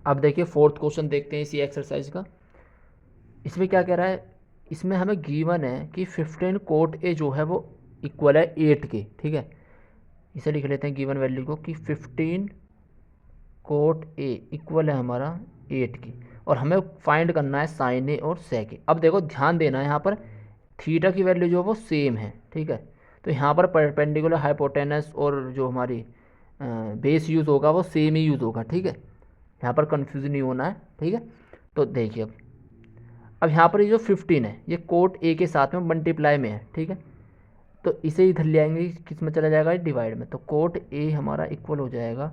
अब देखिए fourth question देखते हैं इसी एक्सरसाइज का। इसमें क्या कह रहा है, इसमें हमें गिवन है कि 15 कोट ए जो है वो इक्वल है 8 के, ठीक है। इसे लिख लेते हैं गिवन वैल्यू को कि 15 कोट ए इक्वल है हमारा 8 की, और हमें फाइंड करना है साइन ए और सेक ए। अब देखो ध्यान देना है, यहाँ पर थीटा की वैल्यू जो है वो सेम है, ठीक है। तो यहाँ पर परपेंडिकुलर हाइपोटेनस और जो हमारी बेस यूज़ होगा वो सेम ही यूज़ होगा, ठीक है। यहाँ पर कंफ्यूज नहीं होना है, ठीक है। तो देखिए अब यहाँ पर ये जो 15 है ये कोट ए के साथ में मल्टीप्लाई में है, ठीक है। तो इसे इधर ले आएंगे, किस में चला जाएगा, डिवाइड में। तो कोट ए हमारा इक्वल हो जाएगा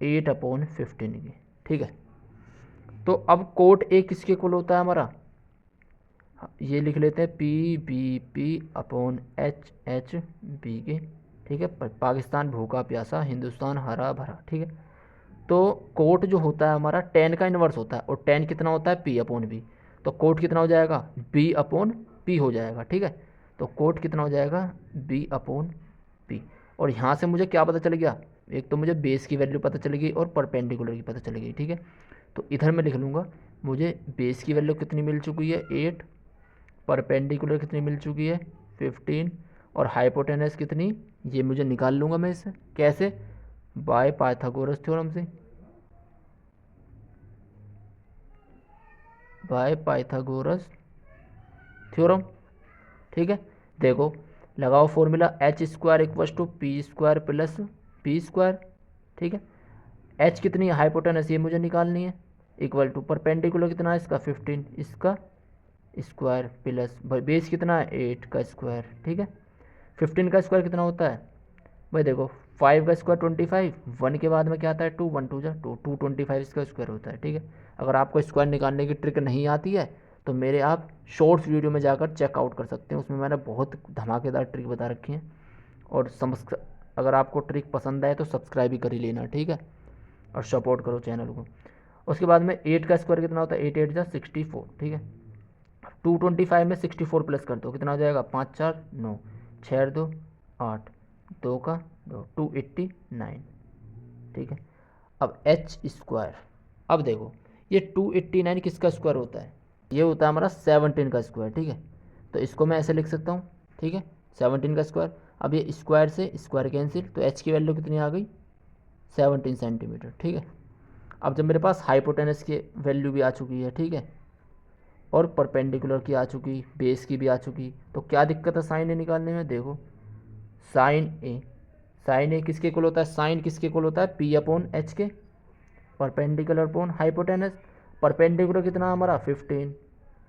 8/15 के, ठीक है। तो अब कोट ए किसके इक्वल होता है हमारा, ये लिख लेते हैं P/H/B के, ठीक है। पाकिस्तान भूखा प्यासा, हिंदुस्तान हरा भरा, ठीक है। तो कोट जो होता है हमारा 10 का इन्वर्स होता है, और 10 कितना होता है P/B। तो कोट कितना हो जाएगा B/P हो जाएगा, ठीक है। तो कोट कितना हो जाएगा B/P। और यहाँ से मुझे क्या पता चल गया, एक तो मुझे बेस की वैल्यू पता चल गई और परपेंडिकुलर की पता चल गई, ठीक है। तो इधर मैं लिख लूँगा, मुझे बेस की वैल्यू कितनी मिल चुकी है 8, परपेंडिकुलर कितनी मिल चुकी है 15, और हाइपोटेनस कितनी, ये मुझे निकाल लूँगा मैं इससे, कैसे, बाय पाइथागोरस थ्योरम से, बाय पाइथागोरस थ्योरम, ठीक है। देखो लगाओ फॉर्मूला, H² = P² + B², ठीक है। H कितनी है हाइपोटेनस, ये मुझे निकालनी है, इक्वल टू परपेंडिकुलर कितना है इसका 15, इसका स्क्वायर प्लस बेस कितना है 8 का स्क्वायर, ठीक है। 15 का स्क्वायर कितना होता है भाई, देखो 5 का स्क्वायर 25, 1 के बाद में क्या आता है 2, 1 2 जा 2, 225 इसका स्क्वायर होता है, ठीक है। अगर आपको स्क्वायर निकालने की ट्रिक नहीं आती है तो मेरे आप शॉर्ट्स वीडियो में जाकर चेकआउट कर सकते हैं, उसमें मैंने बहुत धमाकेदार ट्रिक बता रखी है। और अगर आपको ट्रिक पसंद आए तो सब्सक्राइब भी कर ही लेना, ठीक है, और सपोर्ट करो चैनल को। उसके बाद में 8 का स्क्वायर कितना होता है, 8 8 जा 64, ठीक है। 225 में 64 प्लस कर दो, कितना हो जाएगा 5 4 9, 6 2 8, 2 का 2, 289, ठीक है। अब H², अब देखो ये 289 किसका स्क्वायर होता है, ये होता है हमारा 17 का स्क्वायर, ठीक है। तो इसको मैं ऐसे लिख सकता हूँ, ठीक है, 17 का स्क्वायर। अब ये स्क्वायर से स्क्वायर कैंसिल, तो H की वैल्यू कितनी आ गई 17 सेंटीमीटर, ठीक है। अब जब मेरे पास हाइपोटेनस की वैल्यू भी आ चुकी है, ठीक है, और परपेंडिकुलर की आ चुकी, बेस की भी आ चुकी, तो क्या दिक्कत है साइन ए निकालने में, देखो साइन ए किसके इक्वल होता है, साइन किसके इक्वल होता है P/H के, परपेंडिकुलर अपॉन हाइपोटेनस। परपेंडिकुलर कितना हमारा 15,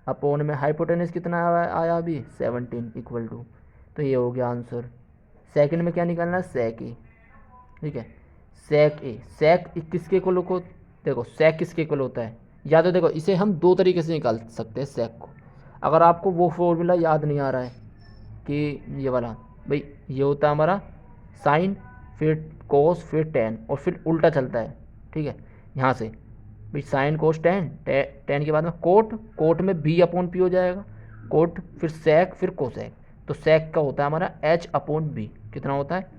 अपॉन में हाइपोटेनस कितना आया अभी 17 इक्वल टू, तो ये हो गया आंसर। सेकंड में क्या निकालना है सेक ए, ठीक है। सेक किसके इक्वल को, देखो सेक किसके इक्वल होता है, या तो देखो इसे हम दो तरीके से निकाल सकते हैं सेक को। अगर आपको वो फॉर्मूला याद नहीं आ रहा है कि ये वाला, भाई ये होता है हमारा साइन, फिर कोस, फिर टेन, और फिर उल्टा चलता है, ठीक है। यहाँ से भाई साइन कोस टेन, टेन के बाद में कोट में B/P हो जाएगा, कोट फिर सेक फिर कोसेक। तो सेक का होता है हमारा H/B, कितना होता है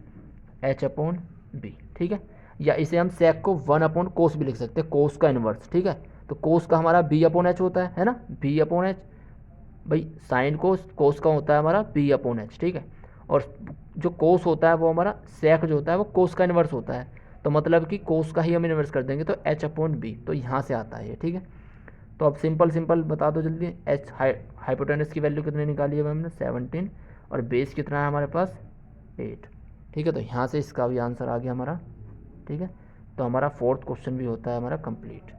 H/B, ठीक है। या इसे हम सेक को 1/कोस भी लिख सकते हैं, कोस का इन्वर्स, ठीक है। तो कोस का हमारा B/H होता है ना, B/H। भाई साइन कोस का होता है हमारा B/H, ठीक है। और जो कोस होता है वो हमारा सेक जो होता है वो कोस का इन्वर्स होता है, तो मतलब कि कोस का ही हम इन्वर्स कर देंगे, तो H/B, तो यहाँ से आता है ये, ठीक है। तो अब सिंपल बता दो जल्दी, एच हाइपोटेनस की वैल्यू कितनी निकाली है हमने 17, और बेस कितना है हमारे पास 8, ठीक है। तो यहाँ से इसका भी आंसर आ गया हमारा, ठीक है। तो हमारा फोर्थ क्वेश्चन भी होता है हमारा कंप्लीट।